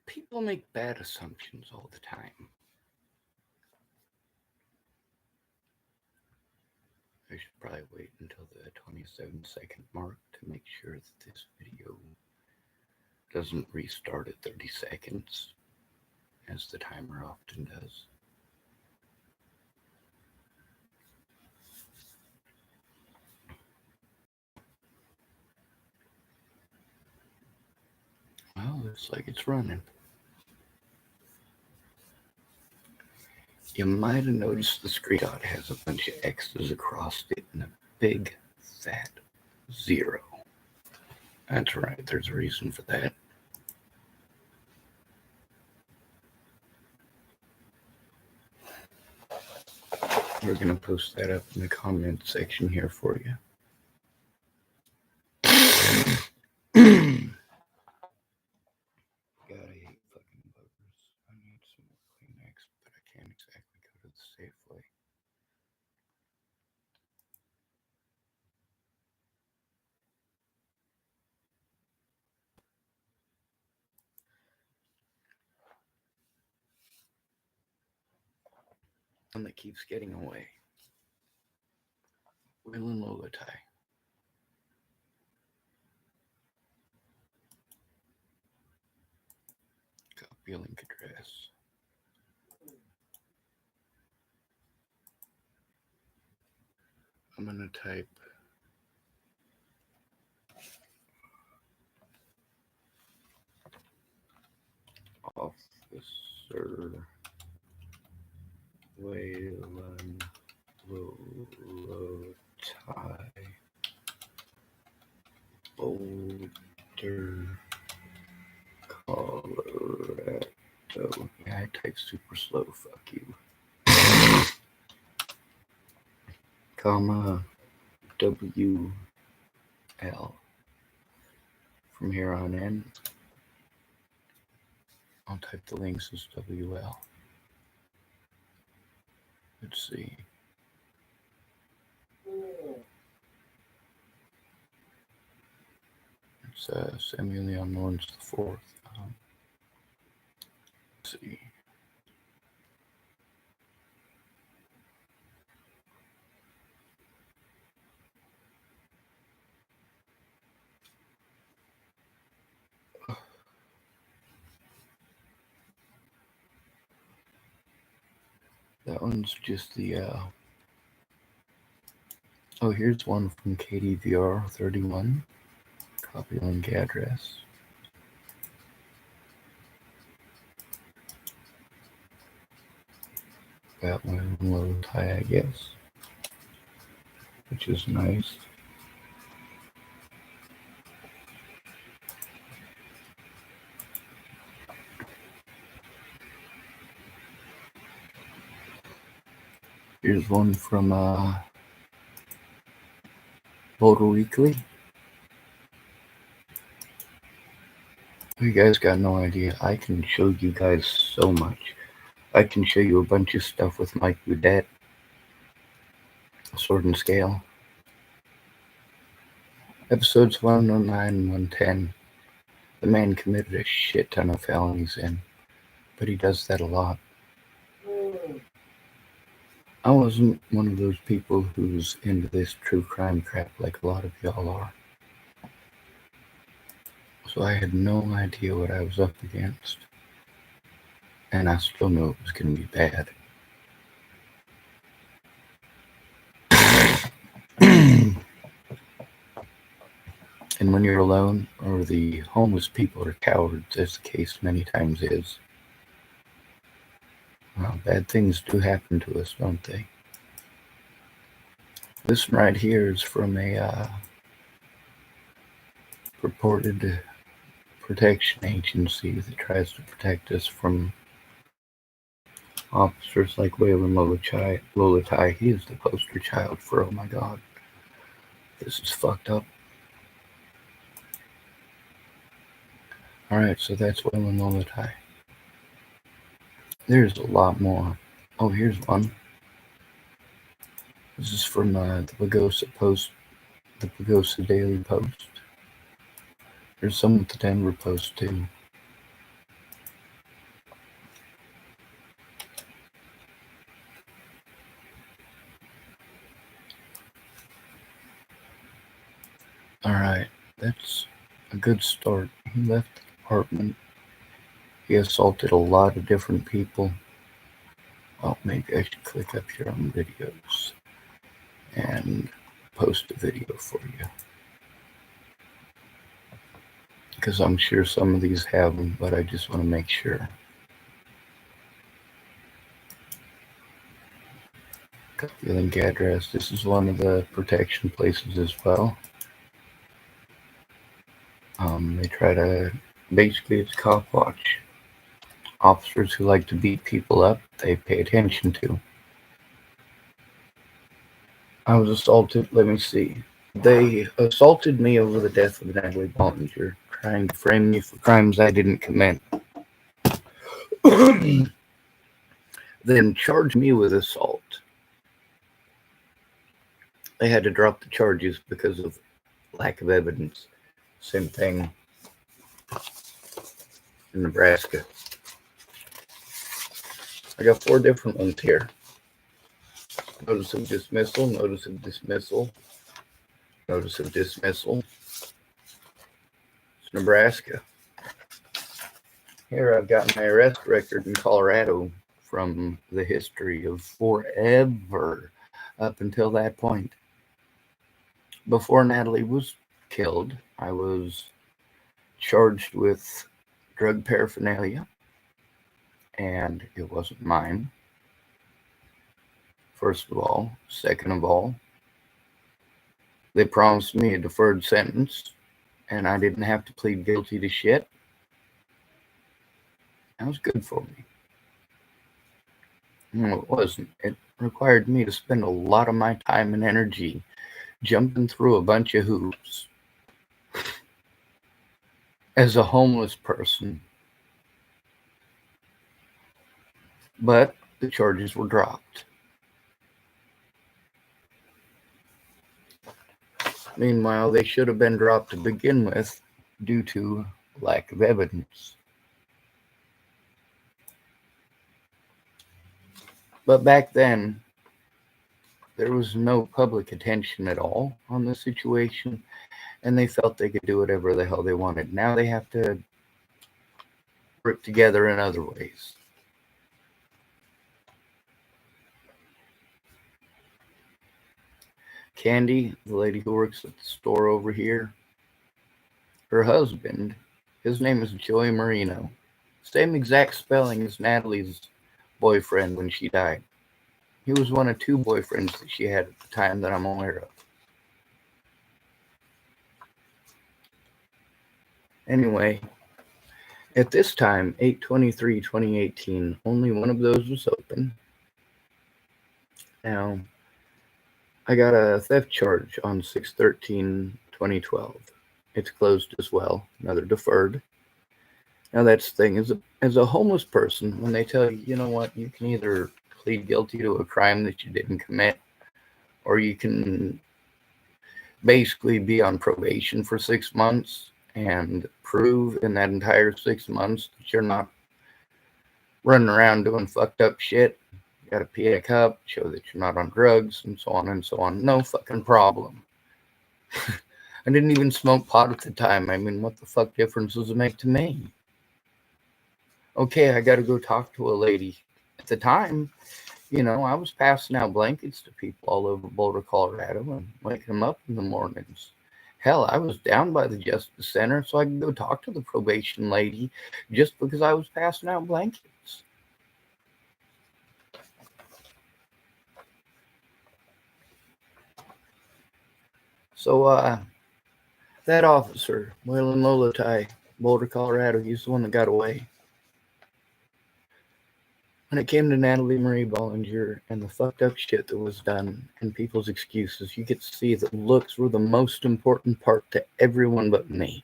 People make bad assumptions all the time. I should probably wait until the 27-second mark to make sure that this video doesn't restart at 30 seconds, as the timer often does. Well, looks like it's running. You might have noticed the screen dot has a bunch of X's across it and a big, fat 0. That's right, there's a reason for that. We're going to post that up in the comment section here for you. God, I hate fucking buggers. I need some more Kleenex, but I can't exactly go to the Safeway. One that keeps getting away. Will and Lolatai. Copy link address. I'm going to type Officer Wayland Lolatai Boulder, Colorado. Yeah, I type super slow, fuck you. Comma WL. From here on in, I'll type the links as WL. Let's see. It's Samuel Leon Lawrence IV. Let's see. That one's just the oh, here's one from KDVR 31. Copy link address. That one will tie, I guess, which is nice. Here's one from Boulder Weekly. You guys got no idea. I can show you guys so much. I can show you a bunch of stuff with Mike Boudet, Sword and Scale. Episodes 109 and 110. The man committed a shit ton of felonies in, but he does that a lot. I wasn't one of those people who's into this true crime crap like a lot of y'all are. So I had no idea what I was up against. And I still knew it was going to be bad. And when you're alone, or the homeless people are cowards, as the case many times is, well, bad things do happen to us, don't they? This one right here is from a purported protection agency that tries to protect us from officers like Waylon Lolatai. He is the poster child for, oh my god, this is fucked up. Alright, so that's Waylon Lolatai. There's a lot more. Oh, here's one. This is from the Lagosa Post the Pagosa Daily Post. There's some with the Denver Post too. Alright, that's a good start. He left the apartment. He assaulted a lot of different people. Well, maybe I should click up here on videos and post a video for you. Because I'm sure some of these have them, but I just want to make sure. Copy link address. This is one of the protection places as well. They try to, basically it's cop watch. Officers who like to beat people up, they pay attention to. I was assaulted, let me see. They assaulted me over the death of Natalie Bollinger, trying to frame me for crimes I didn't commit. Then charged me with assault. They had to drop the charges because of lack of evidence. Same thing in Nebraska. I got 4 different ones here. Notice of dismissal, notice of dismissal, notice of dismissal. It's Nebraska. Here I've got my arrest record in Colorado from the history of forever up until that point. Before Natalie was killed, I was charged with drug paraphernalia, and it wasn't mine. First of all. Second of all, they promised me a deferred sentence, and I didn't have to plead guilty to shit. That was good for me. No, it wasn't. It required me to spend a lot of my time and energy jumping through a bunch of hoops. As a homeless person. But the charges were dropped. Meanwhile, they should have been dropped to begin with due to lack of evidence. But back then, there was no public attention at all on the situation, and they felt they could do whatever the hell they wanted. Now they have to work together in other ways. Candy, the lady who works at the store over here, her husband, his name is Joey Marino. Same exact spelling as Natalie's boyfriend when she died. He was one of 2 boyfriends that she had at the time that I'm aware of. Anyway, at this time, 8/23/2018, only one of those was open. Now, I got a theft charge on 6/13/2012. It's closed as well, another deferred. Now that's the thing, as a homeless person, when they tell you, you know what, you can either plead guilty to a crime that you didn't commit, or you can basically be on probation for 6 months and prove in that entire 6 months that you're not running around doing fucked up shit. You gotta pee in a cup, show that you're not on drugs, and so on and so on. No fucking problem. I didn't even smoke pot at the time. I mean, what the fuck difference does it make to me? Okay, I gotta go talk to a lady. At the time, you know, I was passing out blankets to people all over Boulder, Colorado, and waking them up in the mornings. Hell, I was down by the Justice Center so I could go talk to the probation lady just because I was passing out blankets. So, that officer, Waylon Lolotai, Boulder, Colorado, he's the one that got away. When it came to Natalie Marie Bollinger and the fucked up shit that was done and people's excuses, you get to see that looks were the most important part to everyone but me.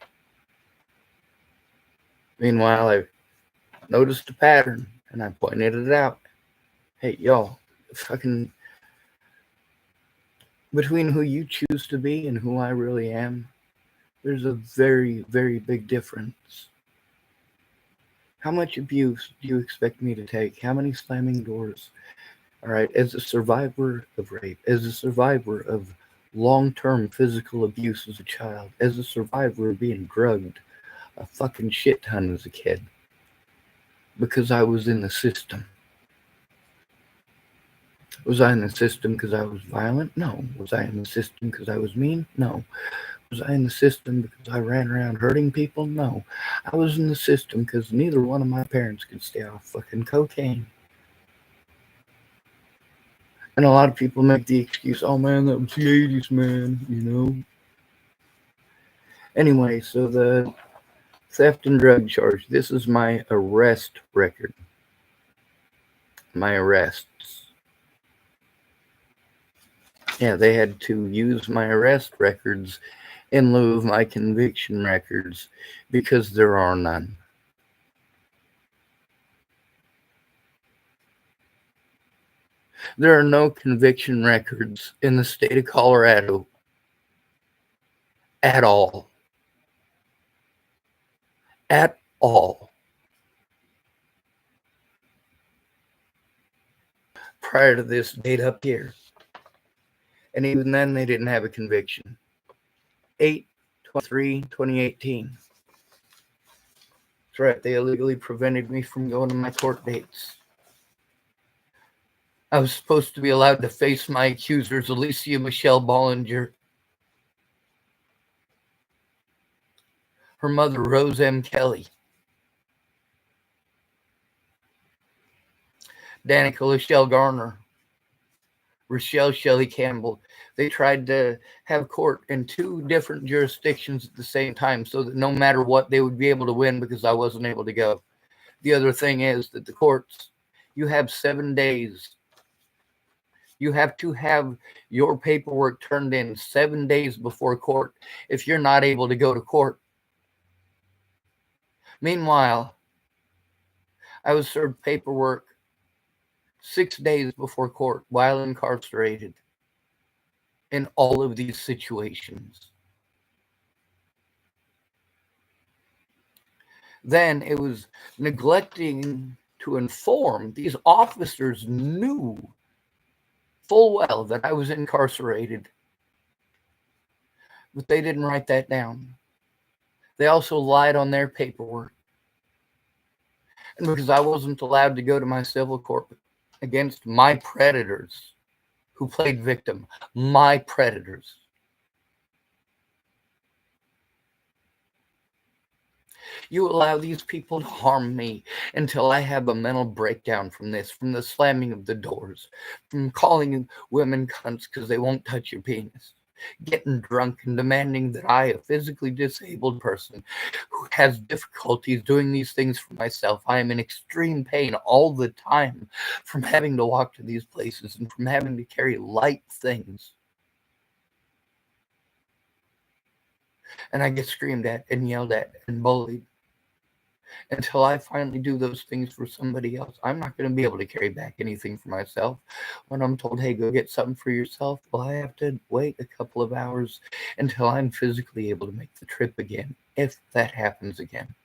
Meanwhile, I noticed a pattern and I pointed it out. Hey, y'all, fucking Between who you choose to be and who I really am, there's a very, very big difference. How much abuse do you expect me to take? How many slamming doors? All right, as a survivor of rape, as a survivor of long term physical abuse as a child, as a survivor of being drugged a fucking shit ton as a kid because I was in the system. Was I in the system because I was violent? No. Was I in the system because I was mean? No. Was I in the system because I ran around hurting people? No. I was in the system because neither one of my parents could stay off fucking cocaine. And a lot of people make the excuse, oh man, that was the 80s, man, you know? Anyway, so the theft and drug charge, this is my arrest record. My arrests. Yeah, they had to use my arrest records in lieu of my conviction records because there are none. There are no conviction records in the state of Colorado at all. At all. Prior to this date up here. And even then, they didn't have a conviction. 8/23/2018. That's right, they illegally prevented me from going to my court dates. I was supposed to be allowed to face my accusers, Alicia Michelle Bollinger, her mother, Rose M. Kelly, Danica Lachelle Garner, Rochelle Shelley Campbell. They tried to have court in 2 different jurisdictions at the same time so that no matter what, they would be able to win because I wasn't able to go. The other thing is that the courts, you have 7 days. You have to have your paperwork turned in 7 days before court if you're not able to go to court. Meanwhile, I was served paperwork 6 days before court while incarcerated in all of these situations. Then it was neglecting to inform. These officers knew full well that I was incarcerated, but they didn't write that down. They also lied on their paperwork. And because I wasn't allowed to go to my civil court against my predators who played victim, my predators, you allow these people to harm me until I have a mental breakdown from this, from the slamming of the doors, from calling women cunts because they won't touch your penis, getting drunk and demanding that I, a physically disabled person who has difficulties doing these things for myself, I am in extreme pain all the time from having to walk to these places and from having to carry light things. And I get screamed at and yelled at and bullied. Until I finally do those things for somebody else, I'm not going to be able to carry back anything for myself. When I'm told, hey, go get something for yourself, well, I have to wait a couple of hours until I'm physically able to make the trip again, if that happens again.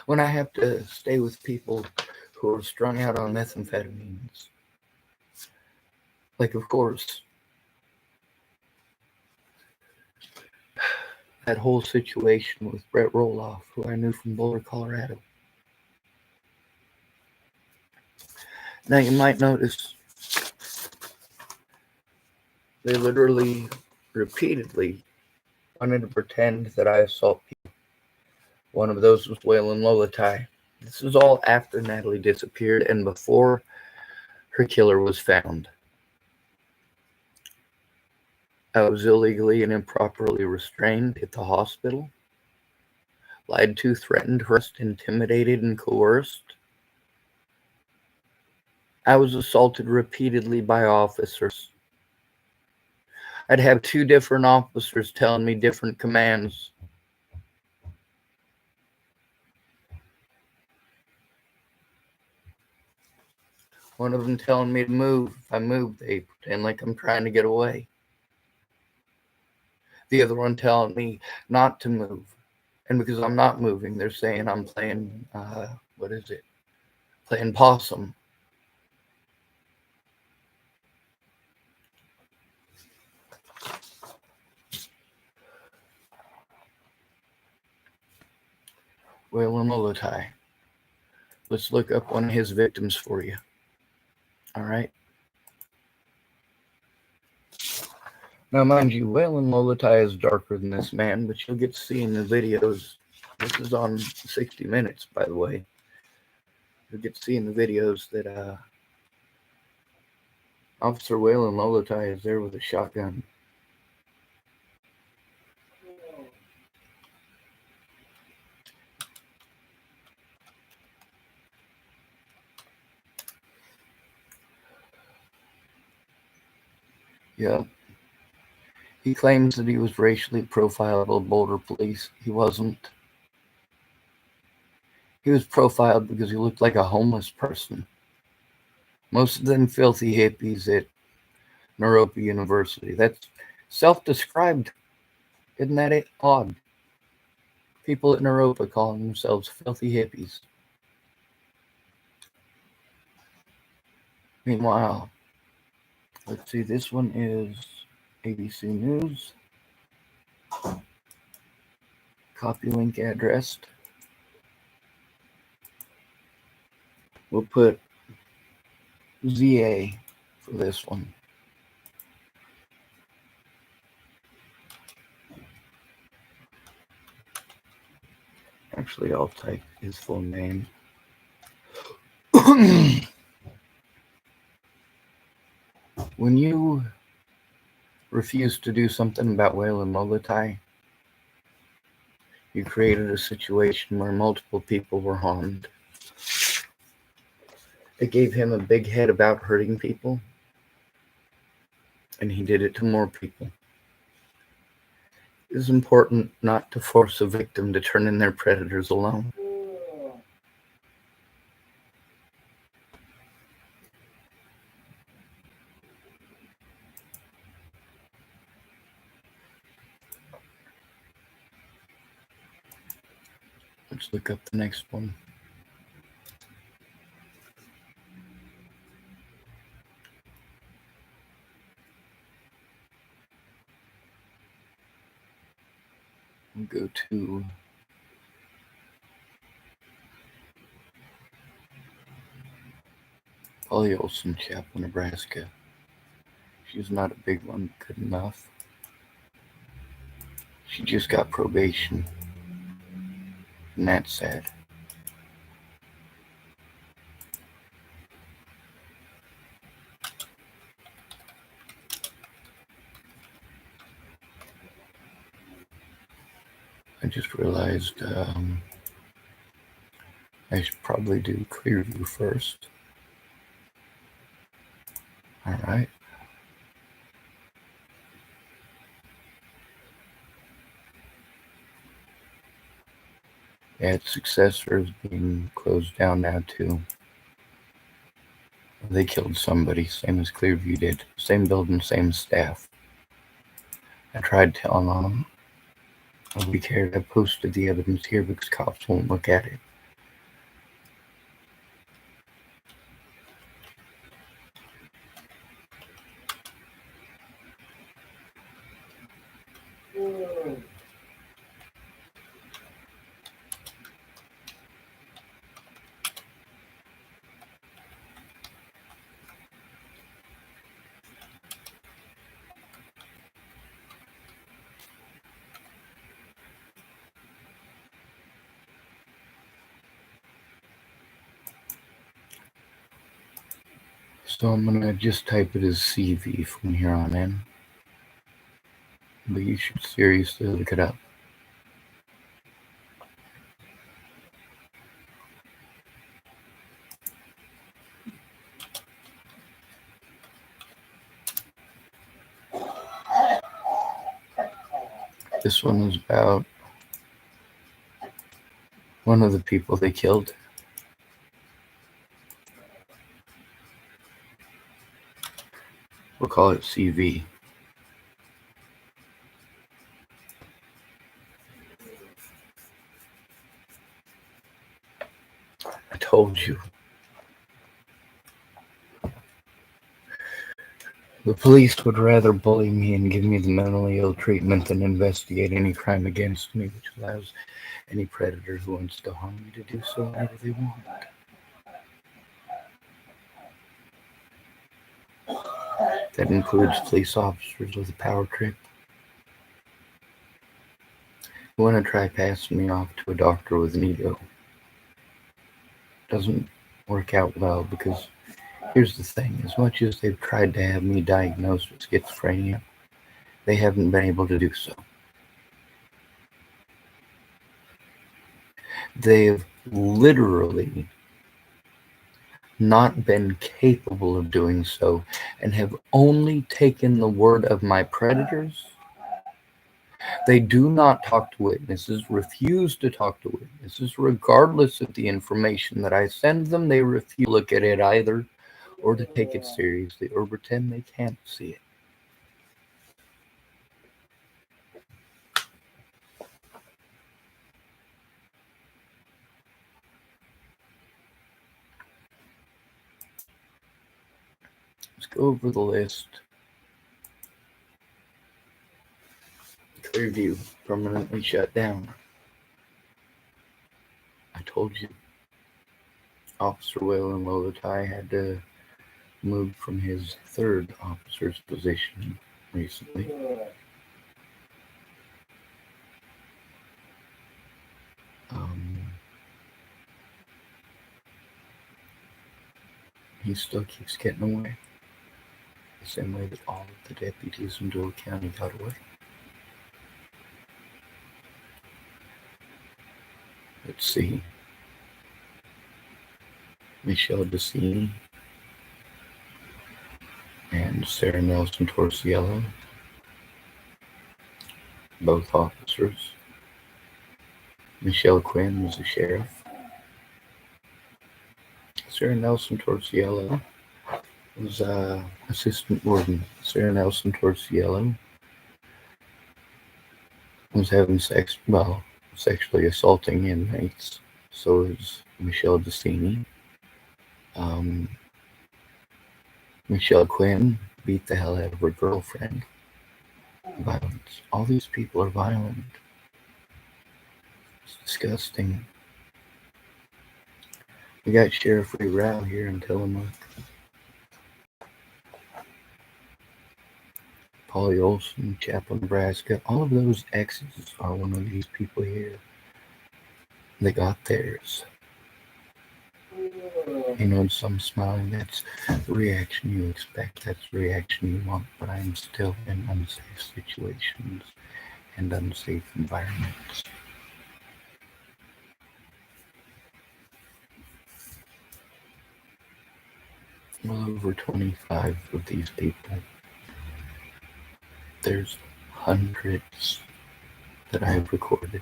When I have to stay with people who are strung out on methamphetamines, like, of course, that whole situation with Brett Roloff, who I knew from Boulder, Colorado. Now, you might notice they literally, repeatedly wanted to pretend that I assault people. One of those was Waylon Lolatai. This is all after Natalie disappeared and before her killer was found. I was illegally and improperly restrained at the hospital, lied to, threatened, harassed, intimidated, and coerced. I was assaulted repeatedly by officers. I'd have 2 different officers telling me different commands. One of them telling me to move. If I move, they pretend like I'm trying to get away. The other one telling me not to move. And because I'm not moving, they're saying I'm playing, playing possum. Waylon Molotai. Let's look up one of his victims for you. All right. Now, mind you, Waylon Molotai is darker than this man, but you'll get to see in the videos. This is on 60 Minutes, by the way. You'll get to see in the videos that Officer Waylon Molotai is there with a shotgun. Yeah. He claims that he was racially profiled by Boulder police. He wasn't. He was profiled because he looked like a homeless person. Most of them filthy hippies at Naropa University. That's self-described. Isn't that odd? People at Naropa calling themselves filthy hippies. Meanwhile, let's see, this one is ABC News. Copy link addressed. We'll put ZA for this one. Actually, I'll type his full name. When you refuse to do something about Waylon Molotai, you created a situation where multiple people were harmed. It gave him a big head about hurting people, and he did it to more people. It is important not to force a victim to turn in their predators alone. Let's look up the next one. We'll go to Polly Olson, Chapel, Nebraska. She's not a big one, good enough. She just got probation, and that's sad. I just realized I should probably do Clearview first. All right. Yeah, its successor is being closed down now too. They killed somebody, same as Clearview did. Same building, same staff. I tried telling on them. Nobody cared. I posted the evidence here because cops won't look at it. So I'm going to just type it as CV from here on in. But you should seriously look it up. This one is about one of the people they killed. We'll call it CV. I told you. The police would rather bully me and give me the mentally ill treatment than investigate any crime against me, which allows any predator who wants to harm me to do so whenever they want. That includes police officers with a power trip who want to try passing me off to a doctor with an ego. Doesn't work out well because here's the thing, as much as they've tried to have me diagnosed with schizophrenia, they haven't been able to do so. They've literally not been capable of doing so and have only taken the word of my predators. They do not talk to witnesses, refuse to talk to witnesses, regardless of the information that I send them. They refuse to look at it either, or to take it seriously, or pretend they can't see it. Let's go over the list. Clearview, permanently shut down. I told you, Officer Waylon Lolotai had to move from his third officer's position recently. He still keeps getting away, the same way that all of the deputies in Dole County got away. Let's see. Michelle DeCini and Sarah Nelson Torciello, both officers. Michelle Quinn was the sheriff. Sarah Nelson Torciello was assistant warden. Sarah Nelson Torciello was having sexually assaulting inmates. So is Michelle DeCini. Michelle Quinn beat the hell out of her girlfriend. Violence. All these people are violent. It's disgusting. We got Sheriff Ray Rao here in Tillamook. Polly Olson, Chapel, Nebraska. All of those exes are one of these people here. They got theirs. You know, some smiling, that's the reaction you expect, that's the reaction you want, but I'm still in unsafe situations and unsafe environments. Well over 25 of these people. There's hundreds that I've recorded.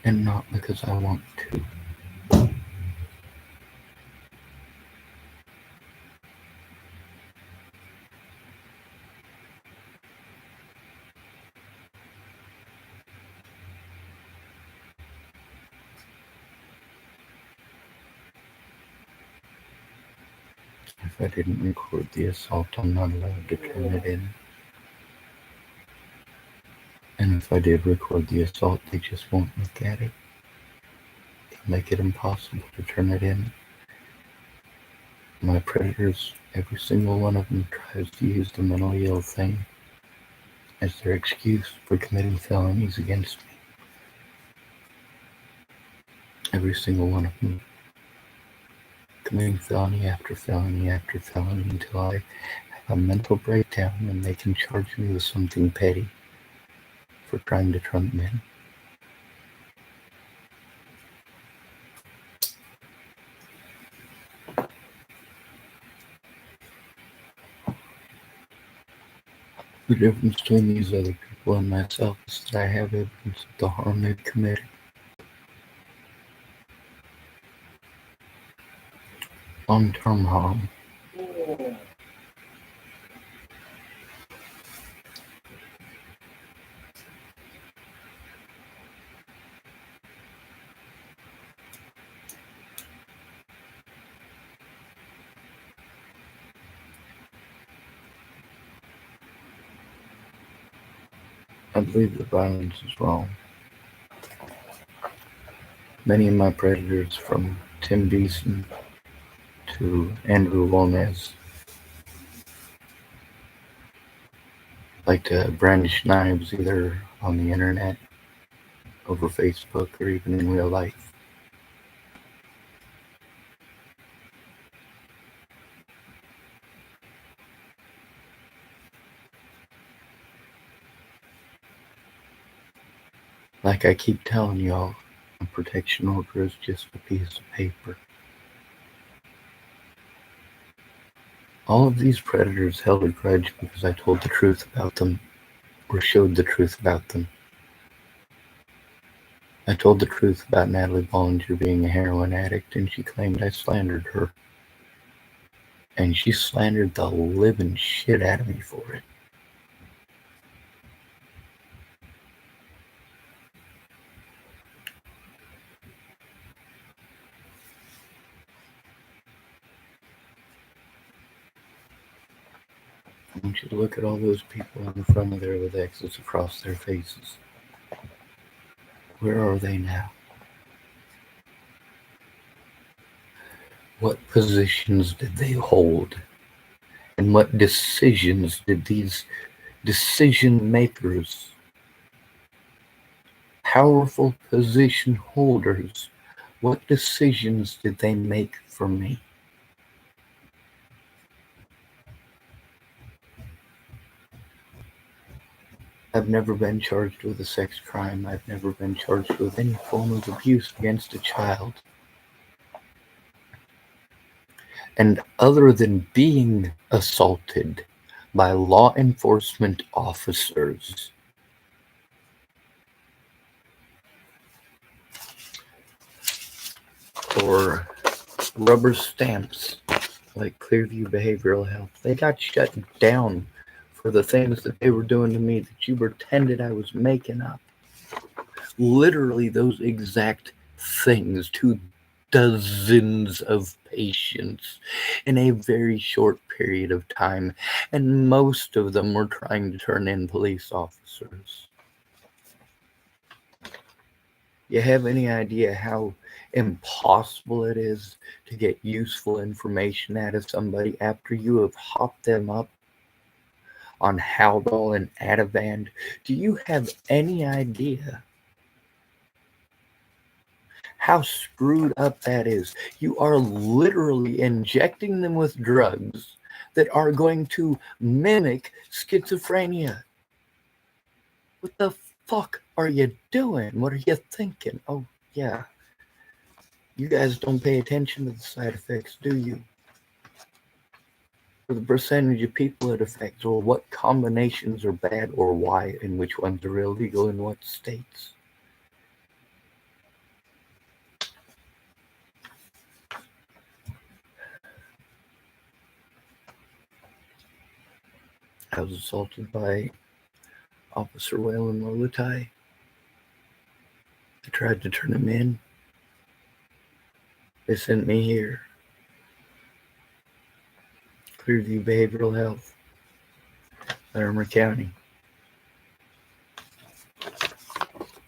And not because I want to. If I didn't record the assault, I'm not allowed to turn it in. And if I did record the assault, they just won't look at it. It'll make it impossible to turn it in. My predators, every single one of them tries to use the mentally ill thing as their excuse for committing felonies against me. Every single one of them. Committing felony after felony after felony until I have a mental breakdown and they can charge me with something petty for trying to turn them in. The difference between these other people and myself is that I have evidence of the harm they've committed. long-term harm. I believe that violence is wrong. Many of my predators, from Tim Beeson to Andrew Lomez, like to brandish knives either on the internet, over Facebook, or even in real life. Like I keep telling y'all, a protection order is just a piece of paper. All of these predators held a grudge because I told the truth about them, or showed the truth about them. I told the truth about Natalie Bollinger being a heroin addict, and she claimed I slandered her. And she slandered the living shit out of me for it. I want you to look at all those people in front of there with X's across their faces. Where are they now? What positions did they hold? And what decisions did these decision makers, powerful position holders, what decisions did they make for me? I've never been charged with a sex crime. I've never been charged with any form of abuse against a child. And other than being assaulted by law enforcement officers, or rubber stamps like Clearview Behavioral Health, they got shut down for the things that they were doing to me that you pretended I was making up. Literally those exact things to dozens of patients in a very short period of time, and most of them were trying to turn in police officers. You have any idea how impossible it is to get useful information out of somebody after you have hopped them up on Haldol and Ativan? Do you have any idea how screwed up that is? You are literally injecting them with drugs that are going to mimic schizophrenia. What the fuck are you doing? What are you thinking? Oh, yeah. You guys don't pay attention to the side effects, do you? Or the percentage of people it affects, or what combinations are bad, or why, and which ones are illegal in what states. I was assaulted by Officer Whalen Lolatai. I tried to turn him in. They sent me here. Clearview Behavioral Health, Larimer County.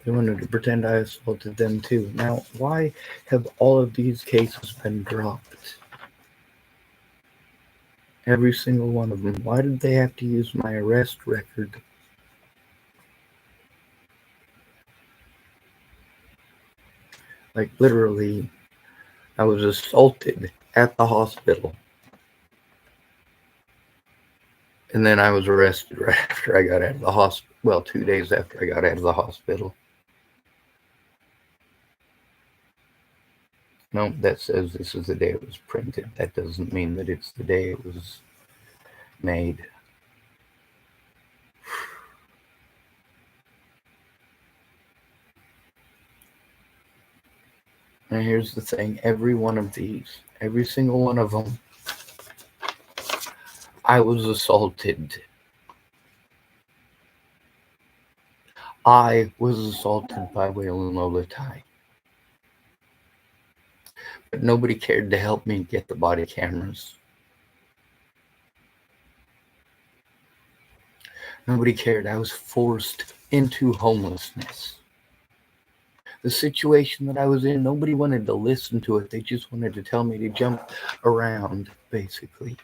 They wanted to pretend I assaulted them too. Now, why have all of these cases been dropped? Every single one of them. Why did they have to use my arrest record? Like, literally, I was assaulted at the hospital. And then I was arrested right after I got out of the hospital. Well, 2 days after I got out of the hospital. No, that says this is the day it was printed. That doesn't mean that it's the day it was made. And here's the thing, every one of these, every single one of them, I was assaulted. I was assaulted by Waylon Lolatai. But nobody cared to help me get the body cameras. Nobody cared. I was forced into homelessness. The situation that I was in, nobody wanted to listen to it. They just wanted to tell me to jump around, basically.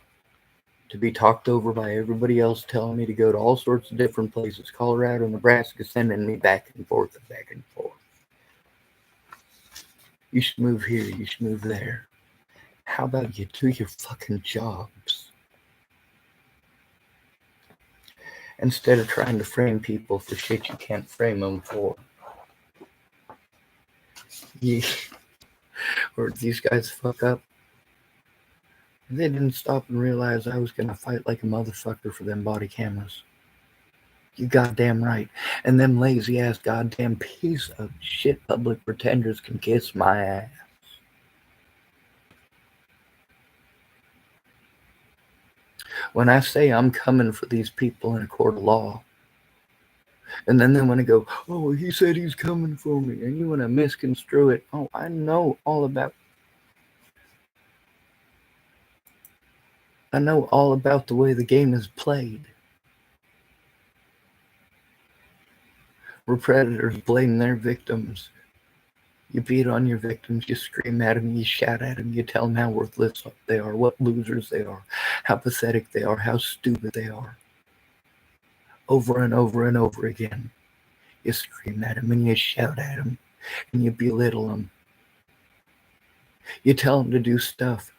To be talked over by everybody else, telling me to go to all sorts of different places. Colorado, Nebraska, sending me back and forth and back and forth. You should move here, you should move there. How about you do your fucking jobs? Instead of trying to frame people for shit you can't frame them for. Yeah. Or these guys fuck up. They didn't stop and realize I was gonna fight like a motherfucker for them body cameras. You goddamn right. And them lazy ass goddamn piece of shit public pretenders can kiss my ass. When I say I'm coming for these people in a court of law, and then they want to go, oh, he said he's coming for me, and you want to misconstrue it. Oh, I know all about the way the game is played. Where predators blame their victims. You beat on your victims, you scream at them, you shout at them, you tell them how worthless they are, what losers they are, how pathetic they are, how stupid they are. Over and over and over again. You scream at them and you shout at them and you belittle them. You tell them to do stuff.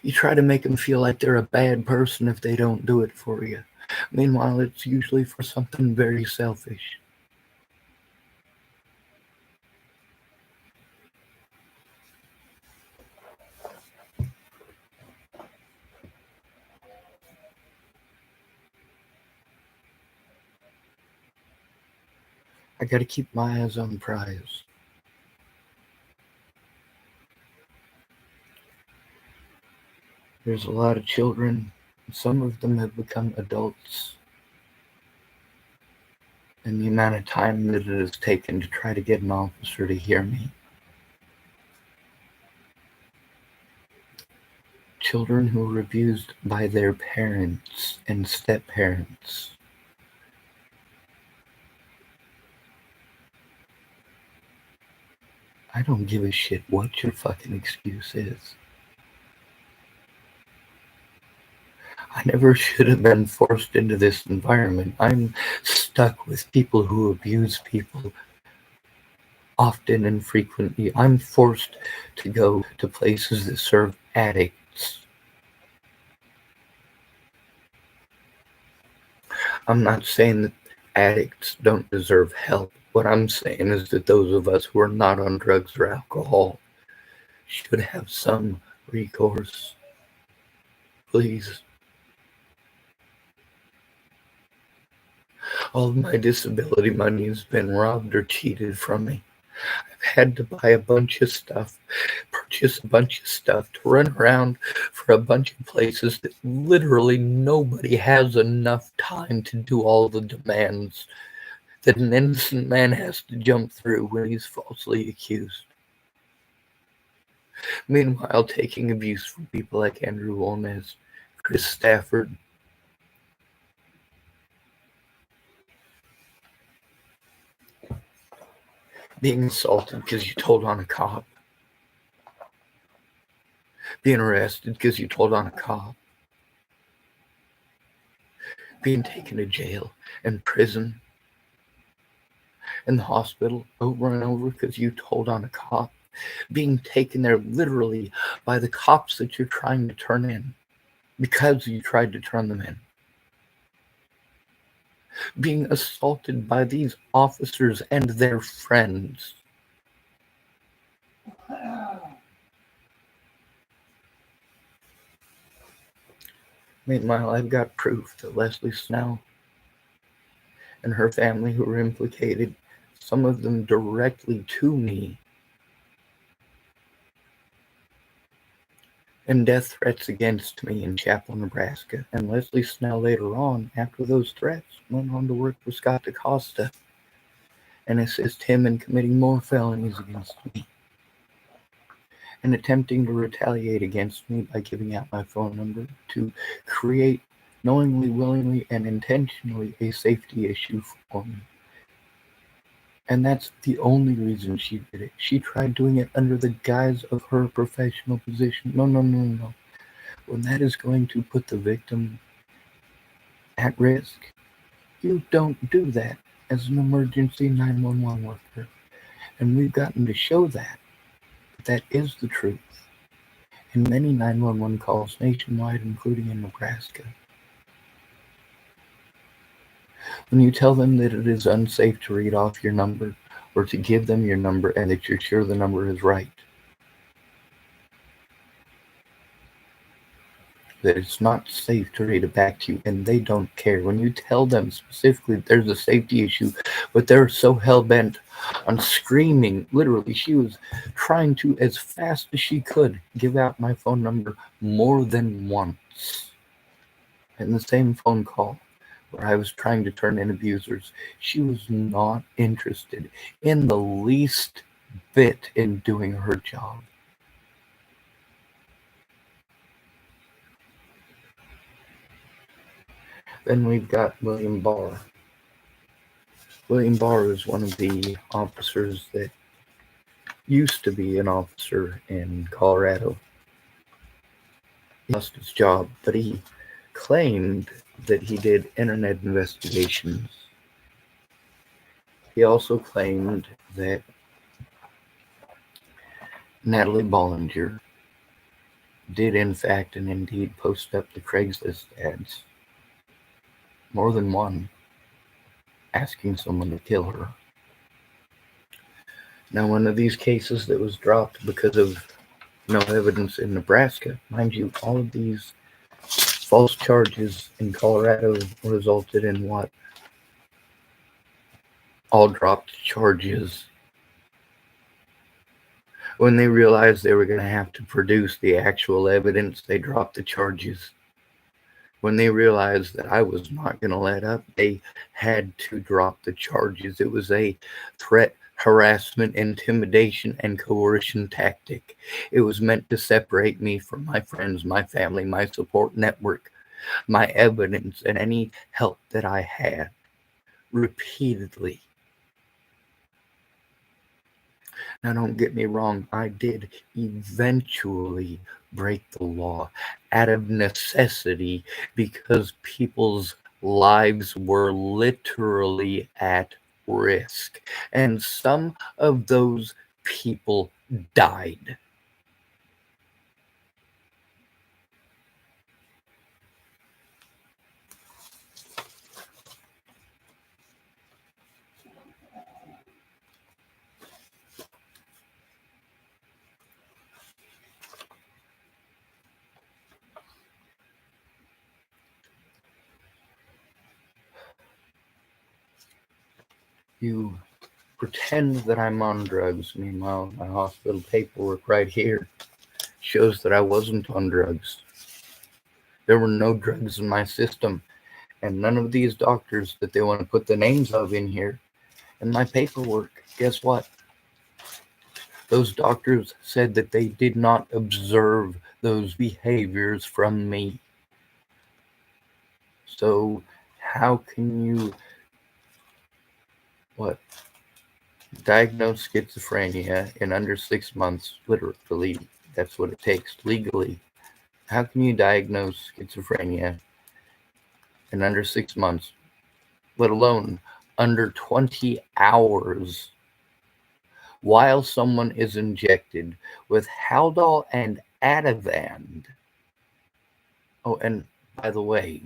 You try to make them feel like they're a bad person if they don't do it for you. Meanwhile, it's usually for something very selfish. I gotta keep my eyes on the prize. There's a lot of children. Some of them have become adults. And the amount of time that it has taken to try to get an officer to hear me. Children who were abused by their parents and step-parents. I don't give a shit what your fucking excuse is. I never should have been forced into this environment. I'm stuck with people who abuse people often and frequently. I'm forced to go to places that serve addicts. I'm not saying that addicts don't deserve help. What I'm saying is that those of us who are not on drugs or alcohol should have some recourse. Please. All of my disability money has been robbed or cheated from me. I've had to buy a bunch of stuff, purchase a bunch of stuff to run around for a bunch of places that literally nobody has enough time to do all the demands that an innocent man has to jump through when he's falsely accused. Meanwhile, taking abuse from people like Andrew Wolness, Chris Stafford, being assaulted because you told on a cop, being arrested because you told on a cop, being taken to jail and prison and the hospital over and over because you told on a cop, being taken there literally by the cops that you're trying to turn in because you tried to turn them in, being assaulted by these officers and their friends. Meanwhile, I've got proof that Leslie Snell and her family who were implicated some of them directly to me, and death threats against me in Chapel, Nebraska. And Leslie Snell later on, after those threats, went on to work for Scott DaCosta and assist him in committing more felonies against me and attempting to retaliate against me by giving out my phone number to create, knowingly, willingly, and intentionally, a safety issue for me. And that's the only reason she did it. She tried doing it under the guise of her professional position. No, no, no, no. When that is going to put the victim at risk, you don't do that as an emergency 911 worker. And we've gotten to show that. That is the truth in many 911 calls nationwide, including in Nebraska. When you tell them that it is unsafe to read off your number or to give them your number and that you're sure the number is right, that it's not safe to read it back to you, and they don't care. When you tell them specifically there's a safety issue, but they're so hell-bent on screaming, literally, she was trying to, as fast as she could, give out my phone number more than once. In the same phone call where I was trying to turn in abusers, she was not interested in the least bit in doing her job. Then we've got William Barr. William Barr is one of the officers that used to be an officer in Colorado. He lost his job, but he claimed that he did internet investigations. He also claimed that Natalie Bollinger did in fact and indeed post up the Craigslist ads, more than one, asking someone to kill her. Now, one of these cases that was dropped because of no evidence in Nebraska, mind you, all of these false charges in Colorado resulted in what? All dropped charges. When they realized they were going to have to produce the actual evidence, they dropped the charges. When they realized that I was not going to let up, they had to drop the charges. It was a threat, harassment, intimidation, and coercion tactic. It was meant to separate me from my friends, my family, my support network, my evidence, and any help that I had, repeatedly. Now, don't get me wrong, I did eventually break the law out of necessity because people's lives were literally at risk. And some of those people died. You pretend that I'm on drugs. Meanwhile, my hospital paperwork right here shows that I wasn't on drugs. There were no drugs in my system. And none of these doctors that they want to put the names of in here in my paperwork, guess what? Those doctors said that they did not observe those behaviors from me. So how can you diagnose schizophrenia in under 6 months? Literally, that's what it takes legally. How can you diagnose schizophrenia in under 6 months, let alone under 20 hours, while someone is injected with Haldol and Ativan? Oh, and by the way,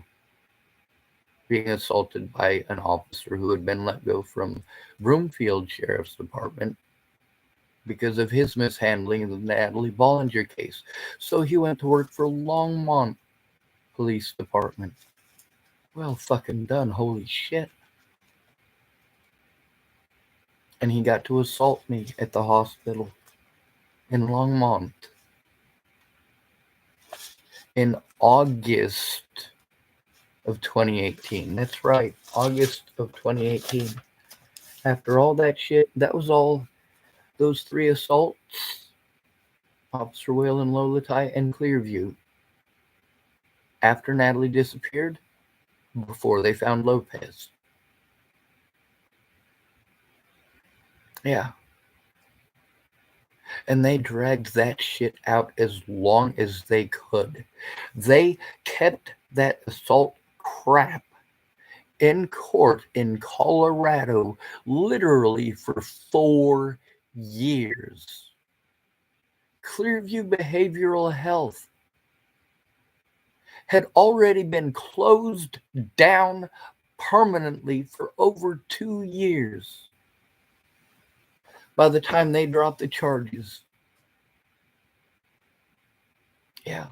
being assaulted by an officer who had been let go from Broomfield Sheriff's Department because of his mishandling of the Natalie Bollinger case. So he went to work for Longmont Police Department. Well fucking done, holy shit. and he got to assault me at the hospital in Longmont in August of 2018. That's right, August of 2018. After all that shit, that was all those 3 assaults, Officer Whalen, Lolatai, and Clearview. After Natalie disappeared, before they found Lopez. Yeah. And they dragged that shit out as long as they could. They kept that assault crap in court in Colorado literally for 4 years. Clearview Behavioral Health had already been closed down permanently for over 2 years by the time they dropped the charges. Yeah.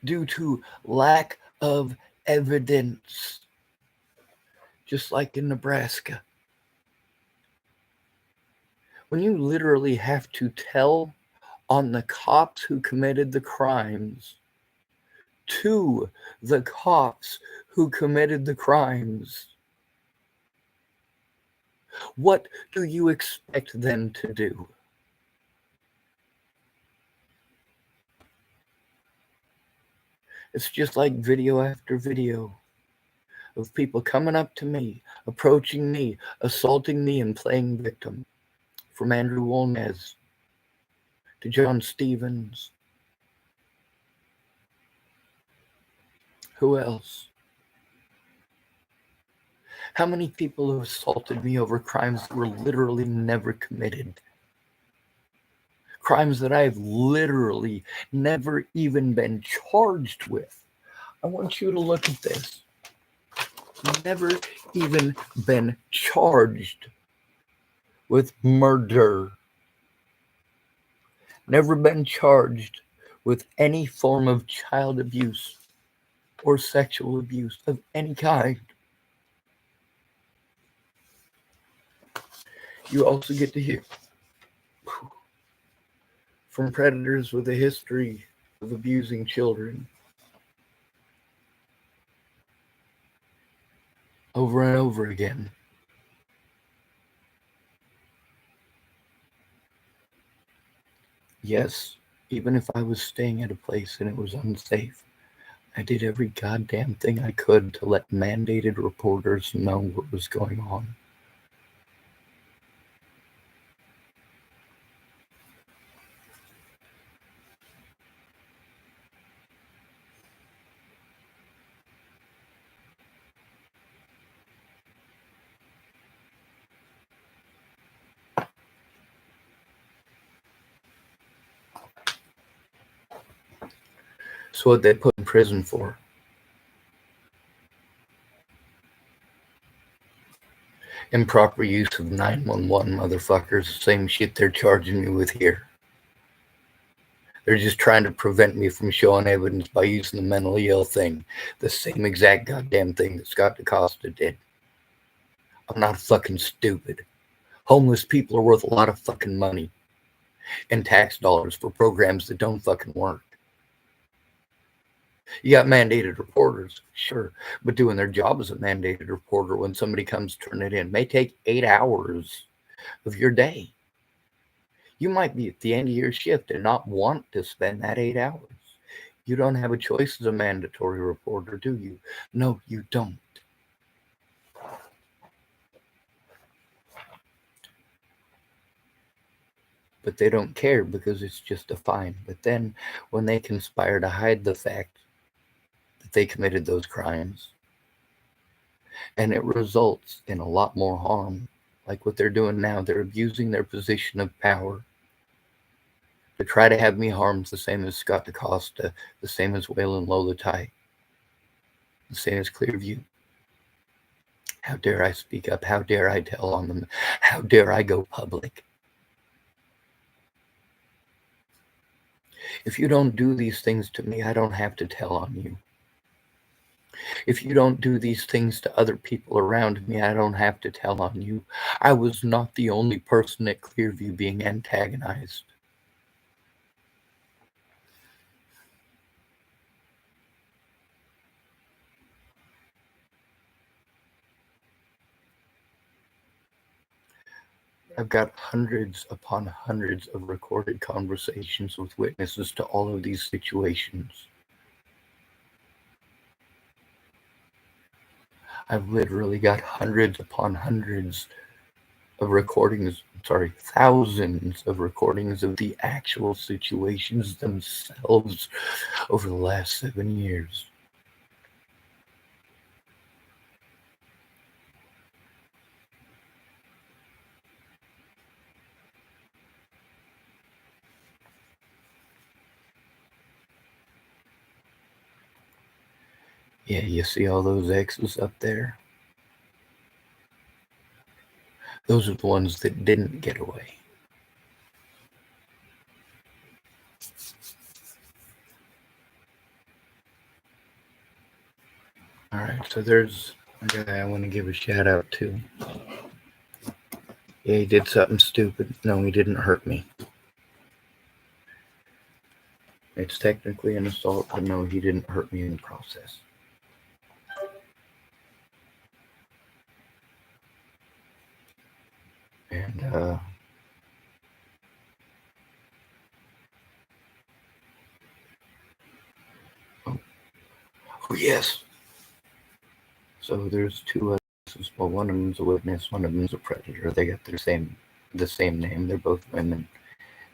Due to lack of evidence, just like in Nebraska. When you literally have to tell on the cops who committed the crimes to the cops who committed the crimes, what do you expect them to do? It's just like video after video of people coming up to me, approaching me, assaulting me, and playing victim. From Andrew Wolnez to John Stevens. Who else? How many people have assaulted me over crimes that were literally never committed? Crimes that I have literally never even been charged with. I want you to look at this. Never even been charged with murder. Never been charged with any form of child abuse or sexual abuse of any kind. You also get to hear from predators with a history of abusing children over and over again. Yes, even if I was staying at a place and it was unsafe, I did every goddamn thing I could to let mandated reporters know what was going on. So what they put in prison for? Improper use of 911, motherfuckers. Same shit they're charging me with here. They're just trying to prevent me from showing evidence by using the mentally ill thing. The same exact goddamn thing that Scott DaCosta did. I'm not fucking stupid. Homeless people are worth a lot of fucking money and tax dollars for programs that don't fucking work. You got mandated reporters, sure, but doing their job as a mandated reporter when somebody comes to turn it in may take 8 hours of your day. You might be at the end of your shift and not want to spend that 8 hours. You don't have a choice as a mandatory reporter, do you? No, you don't. But they don't care because it's just a fine. But then when they conspire to hide the fact that they committed those crimes, and it results in a lot more harm, like what they're doing now, they're abusing their position of power to try to have me harmed, the same as Scott DaCosta, the same as Whalen Lolatai, the same as Clearview. How dare I speak up? How dare I tell on them? How dare I go public? If you don't do these things to me, I don't have to tell on you. If you don't do these things to other people around me, I don't have to tell on you. I was not the only person at Clearview being antagonized. I've got hundreds upon hundreds of recorded conversations with witnesses to all of these situations. I've literally got hundreds upon hundreds of recordings, thousands of recordings of the actual situations themselves over the last 7 years. Yeah, you see all those X's up there? Those are the ones that didn't get away. Alright, so there's a guy I want to give a shout out to. Yeah, he did something stupid. No, he didn't hurt me. It's technically an assault, but no, he didn't hurt me in the process. And, oh yes. So there's two others. Well, one of them's a witness, one of them's a predator. They got the same name. They're both women,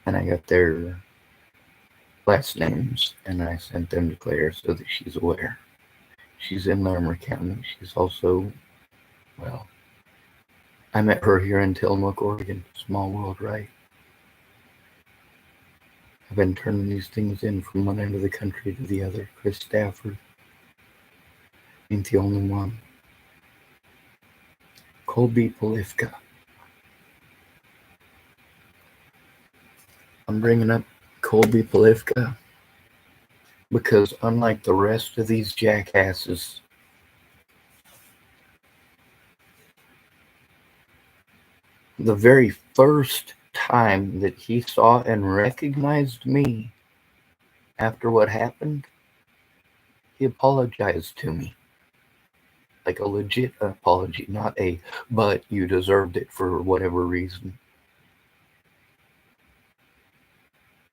and I got their last names, and I sent them to Claire so that she's aware. She's in Larimer County. She's also, well, I met her here in Tillamook, Oregon. Small world, right? I've been turning these things in from one end of the country to the other. Chris Stafford ain't the only one. Colby Polifka. I'm bringing up Colby Polifka because unlike the rest of these jackasses, the very first time that he saw and recognized me after what happened, he apologized to me. Like a legit apology, not a, but you deserved it for whatever reason.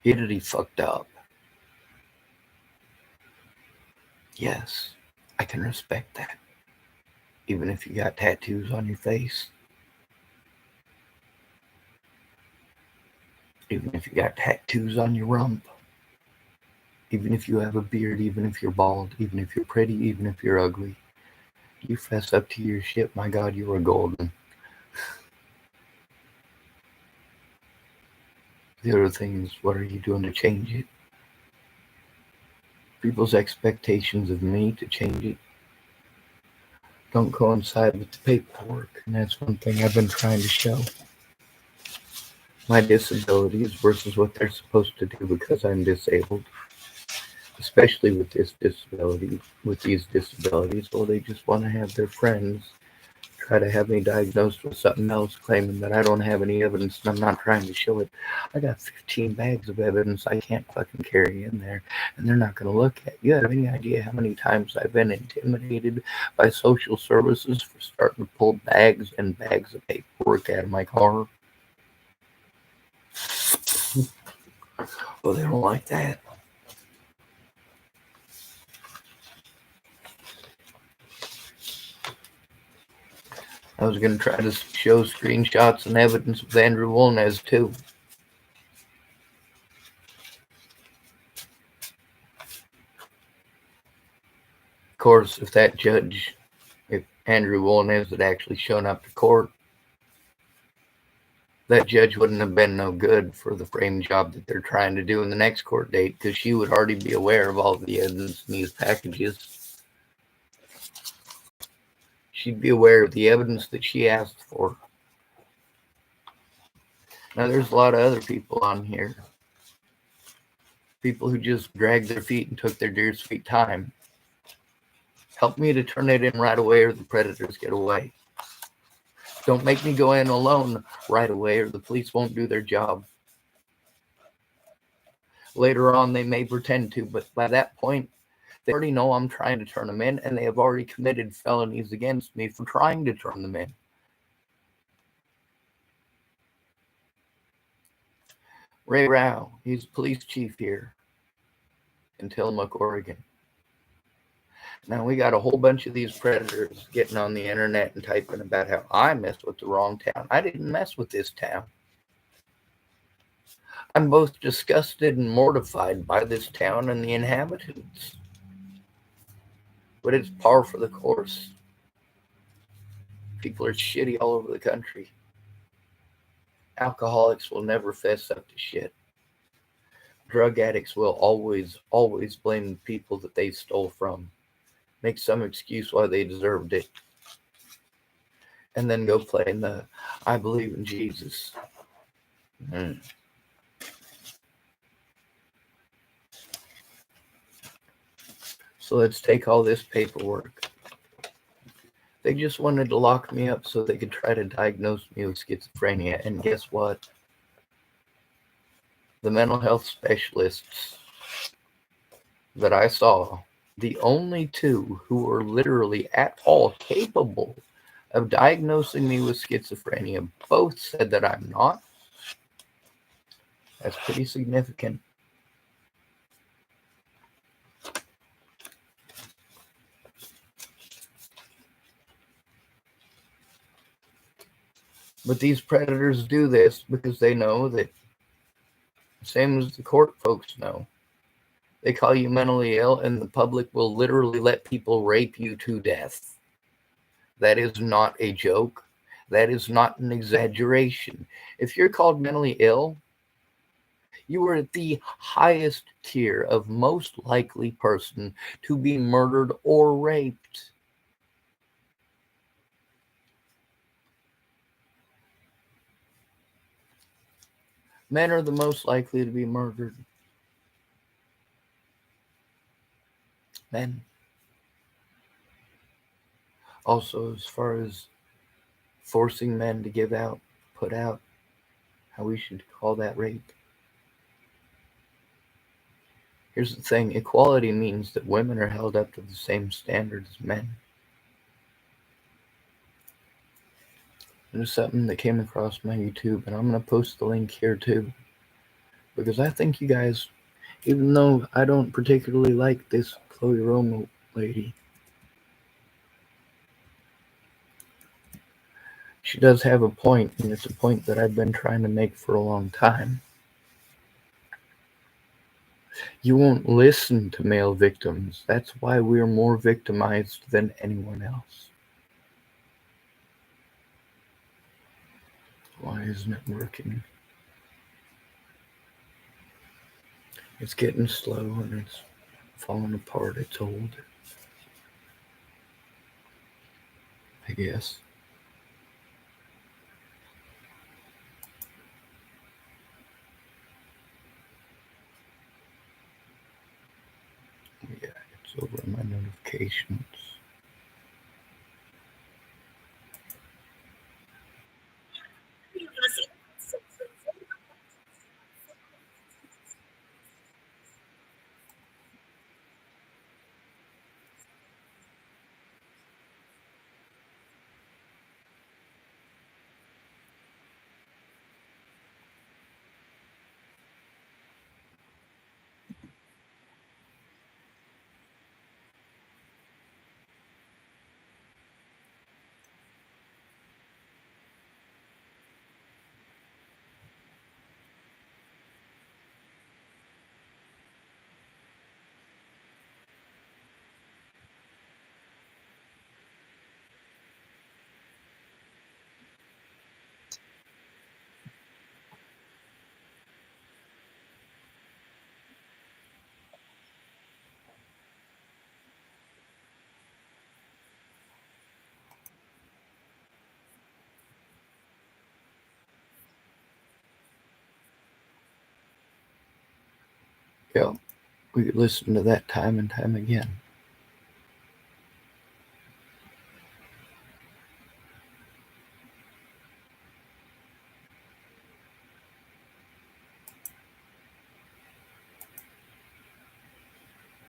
He fucked up. Yes, I can respect that. Even if you got tattoos on your face. Even if you got tattoos on your rump. Even if you have a beard, even if you're bald, even if you're pretty, even if you're ugly. You fess up to your shit, my God, you are golden. The other thing is, what are you doing to change it? People's expectations of me to change it don't coincide with the paperwork, and that's one thing I've been trying to show. My disabilities versus what they're supposed to do because I'm disabled. Especially with this disability, with these disabilities, well, they just want to have their friends try to have me diagnosed with something else, claiming that I don't have any evidence and I'm not trying to show it. I got 15 bags of evidence I can't fucking carry in there, and they're not going to look at. You have any idea how many times I've been intimidated by social services for starting to pull bags and bags of paperwork out of my car? Well, they don't like that. I was going to try to show screenshots and evidence with Andrew Wolnez, too. Of course, if Andrew Wolnez had actually shown up to court, that judge wouldn't have been no good for the frame job that they're trying to do in the next court date, because she would already be aware of all the evidence in these packages. She'd be aware of the evidence that she asked for. Now, there's a lot of other people on here. People who just dragged their feet and took their dear sweet time. Help me to turn it in right away or the predators get away. Don't make me go in alone right away or the police won't do their job. Later on, they may pretend to, but by that point, they already know I'm trying to turn them in, and they have already committed felonies against me for trying to turn them in. Ray Rao, he's police chief here in Tillamook, Oregon. Now, we got a whole bunch of these predators getting on the internet and typing about how I messed with the wrong town. I didn't mess with this town. I'm both disgusted and mortified by this town and the inhabitants. But it's par for the course. People are shitty all over the country. Alcoholics will never fess up to shit. Drug addicts will always blame the people that they stole from. Make some excuse why they deserved it. And then go play in the I believe in Jesus. So let's take all this paperwork. They just wanted to lock me up so they could try to diagnose me with schizophrenia. And guess what? The mental health specialists that I saw, the only two who were literally at all capable of diagnosing me with schizophrenia, both said that I'm not. That's pretty significant. But these predators do this because they know that, same as the court folks know, they call you mentally ill and the public will literally let people rape you to death. That is not a joke. That is not an exaggeration. If you're called mentally ill, you are at the highest tier of most likely person to be murdered or raped. Men are the most likely to be murdered. Men. Also, as far as forcing men to give out, put out, how we should call that rape. Here's the thing, equality means that women are held up to the same standard as men. There's something that came across my YouTube, and I'm going to post the link here too. Because I think you guys, even though I don't particularly like this Chloe Romo lady, she does have a point, and it's a point that I've been trying to make for a long time. You won't listen to male victims. That's why we're more victimized than anyone else. Why isn't it working? It's getting slow and it's falling apart. It's old, I guess. Yeah, it's over in my notifications. Yeah, we could listen to that time and time again.